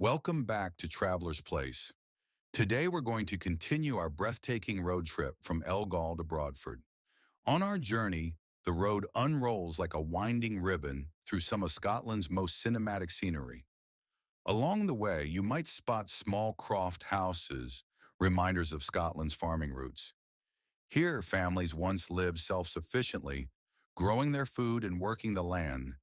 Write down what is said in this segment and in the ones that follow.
Welcome back to Traveler's Place. Today we're going to continue our breathtaking road trip from Elgall to Broadford. On our journey, the road unrolls like a winding ribbon through some of Scotland's most cinematic scenery. Along the way, you might spot small croft houses, reminders of Scotland's farming roots. Here, families once lived self-sufficiently, growing their food and working the land,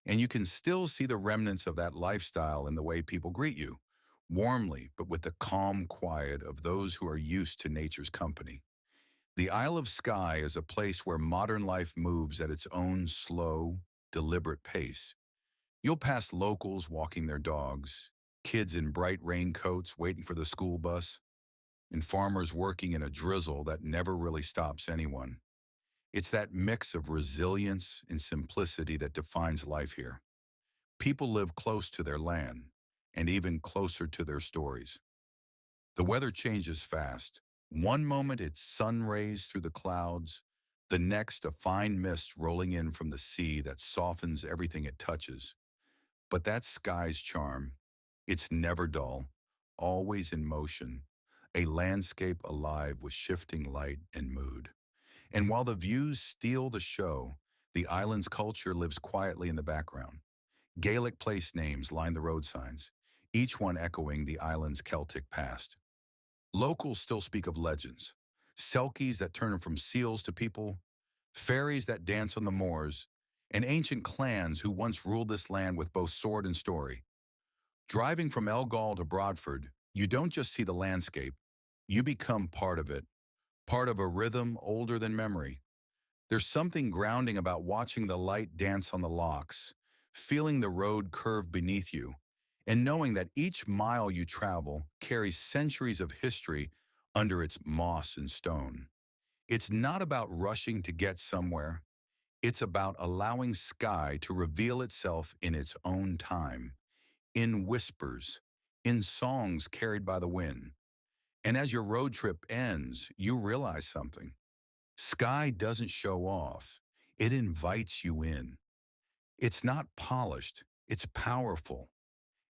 and you can still see the remnants of that lifestyle in the way people greet you, warmly but with the calm quiet of those who are used to nature's company. The Isle of Skye is a place where modern life moves at its own slow, deliberate pace. You'll pass locals walking their dogs, kids in bright raincoats waiting for the school bus, and farmers working in a drizzle that never really stops anyone. It's that mix of resilience and simplicity that defines life here. People live close to their land, and even closer to their stories. The weather changes fast. One moment it's sun rays through the clouds, the next a fine mist rolling in from the sea that softens everything it touches. But that's Skye's charm. It's never dull, always in motion, a landscape alive with shifting light and mood. And while the views steal the show, the island's culture lives quietly in the background. Gaelic place names line the road signs, each one echoing the island's Celtic past. Locals still speak of legends, selkies that turn from seals to people, fairies that dance on the moors, and ancient clans who once ruled this land with both sword and story. Driving from Elgall to Broadford, you don't just see the landscape, you become part of it, part of a rhythm older than memory. There's something grounding about watching the light dance on the locks, feeling the road curve beneath you, and knowing that each mile you travel carries centuries of history under its moss and stone. It's not about rushing to get somewhere. It's about allowing Skye to reveal itself in its own time, in whispers, in songs carried by the wind. And as your road trip ends, you realize something. Skye doesn't show off. It invites you in. It's not polished. It's powerful.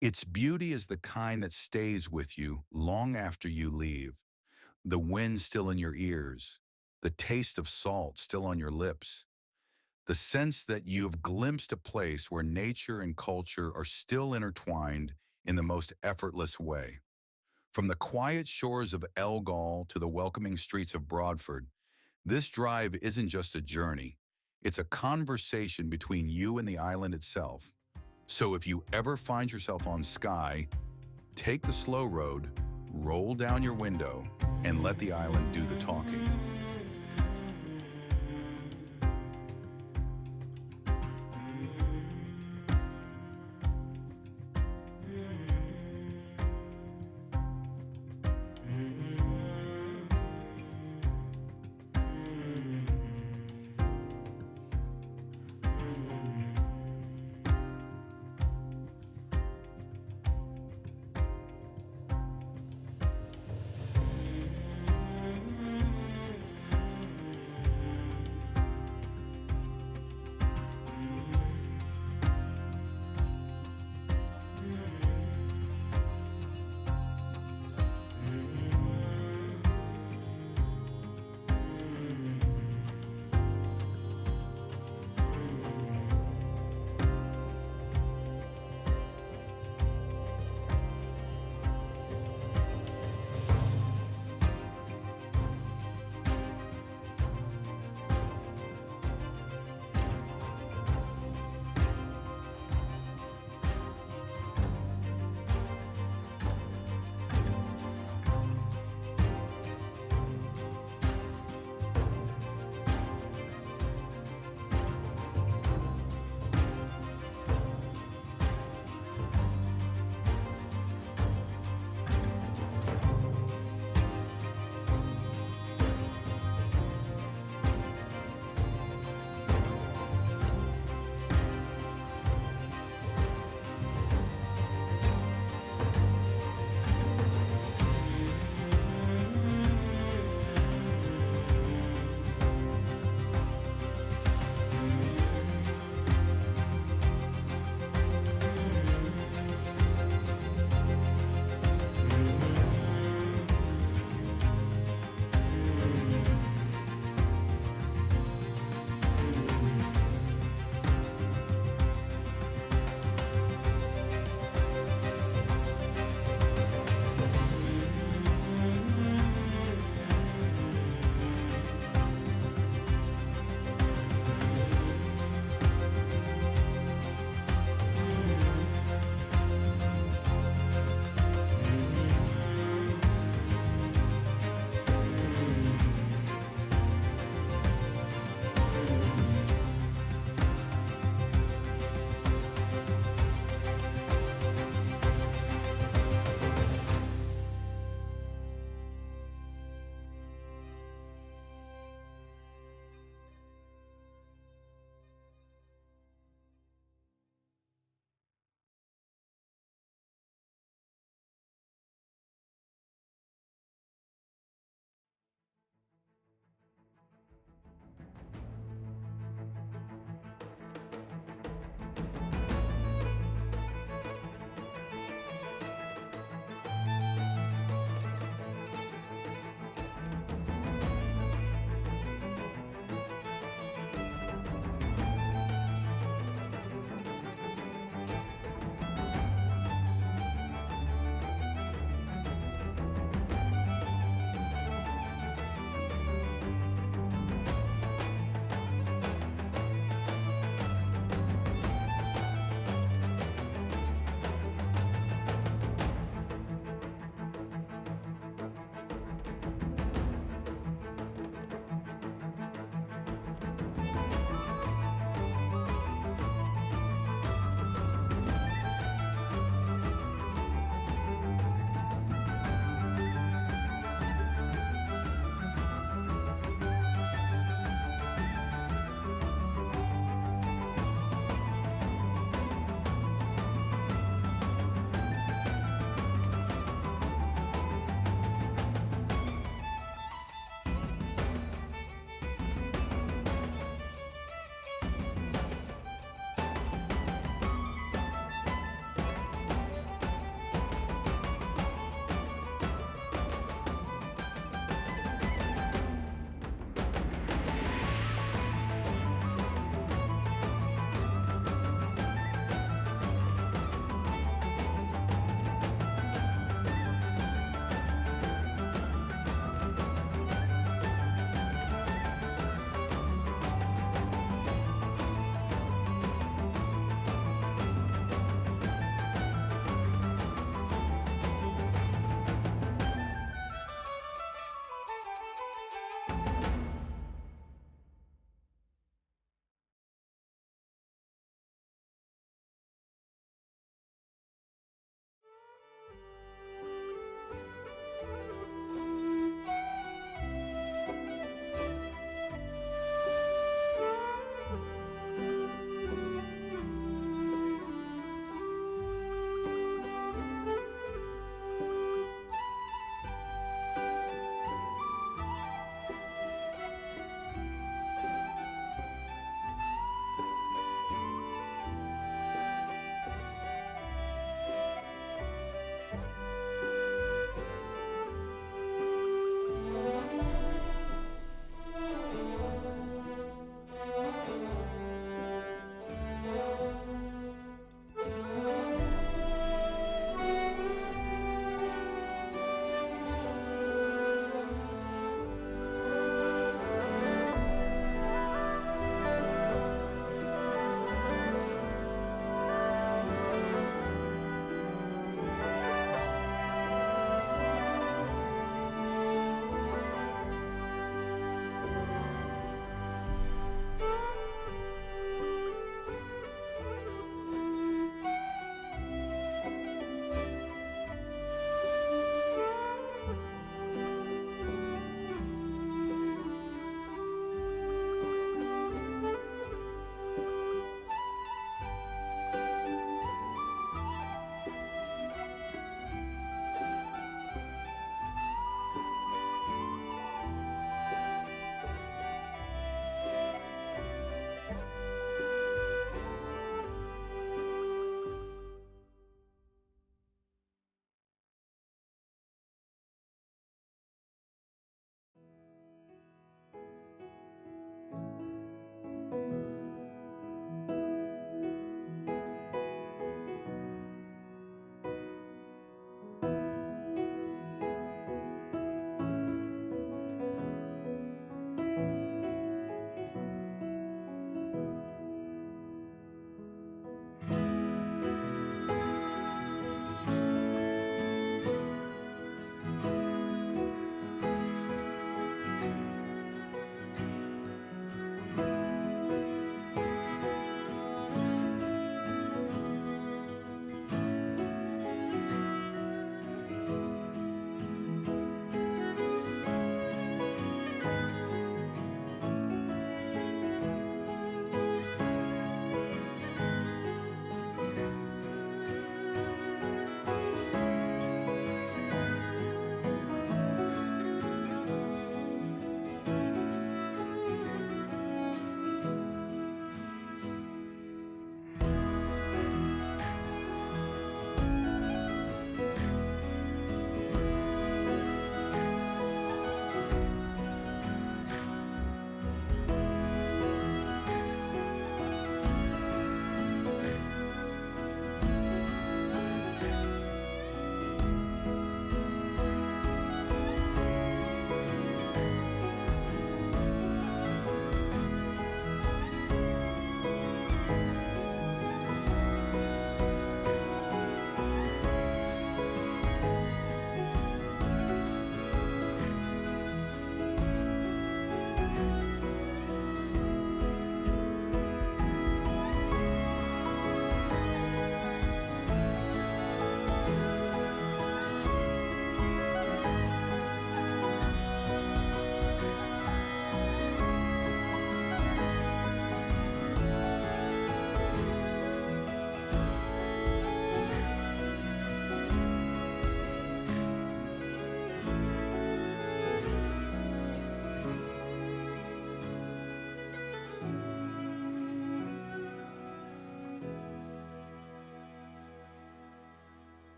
Its beauty is the kind that stays with you long after you leave. The wind still in your ears, the taste of salt still on your lips, the sense that you've glimpsed a place where nature and culture are still intertwined in the most effortless way. From the quiet shores of Elgall to the welcoming streets of Broadford, this drive isn't just a journey. It's a conversation between you and the island itself. So if you ever find yourself on Skye, take the slow road, roll down your window, and let the island do the talking.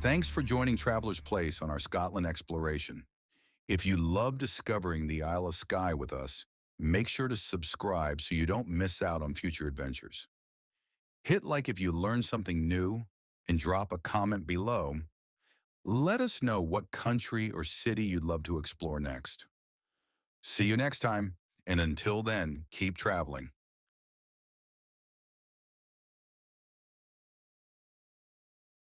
Thanks for joining Traveler's Place on our Scotland exploration. If you love discovering the Isle of Skye with us, make sure to subscribe so you don't miss out on future adventures. Hit like if you learned something new and drop a comment below. Let us know what country or city you'd love to explore next. See you next time, and until then, keep traveling.